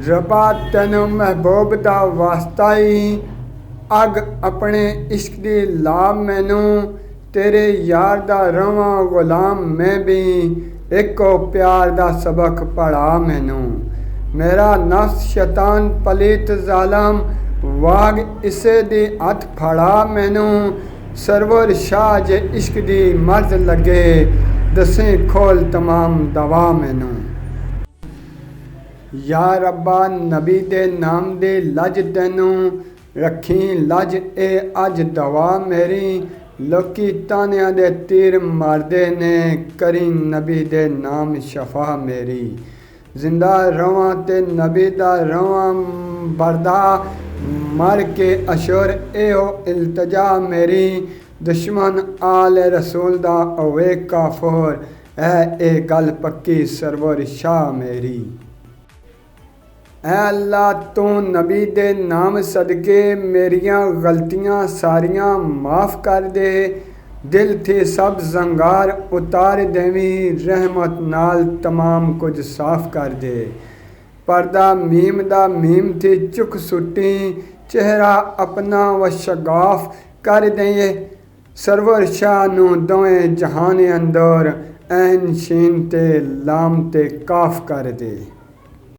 रबा तैनू महबूब दा वास्ता ही अग अपने इश्क दी ला मैनू तेरे यार दा रवां गुलाम मैं भी एको प्यार दा सबक पढ़ा मैनू मेरा नफ्स शैतान पलीत जालम वाग इसे दी हथ फड़ा मैनू सरवर शाह जे इश्क दी मर्ज लगे दसें खोल तमाम दवा मैनू या रब्बा नबी दे नाम दे लज तैनू रखी लज ए अज दवा मेरी लोकी तानिया दे तीर मारदे ने करी नबी दे नाम शफा मेरी जिंदा रवां ते नबी दा रवां बरदा मर के अशुर एहो इल्तजा मेरी दुश्मन आल रसूल दा ओवे काफुर ए गल पक्की सरवर शाह मेरी ऐ अल्लाह तू नबी दे नाम सदके मेरियां गलतियां सारियां माफ़ कर दे दिल थी सब जंगार उतार देवी रहमत नाल तमाम कुछ साफ कर दे पर्दा मीम दा मीम थी चुक सुटी चेहरा अपना व शगाफ कर दे सरवर शाह नू दोवें जहान अंदर ऐन शीन ते लाम ते काफ कर दे।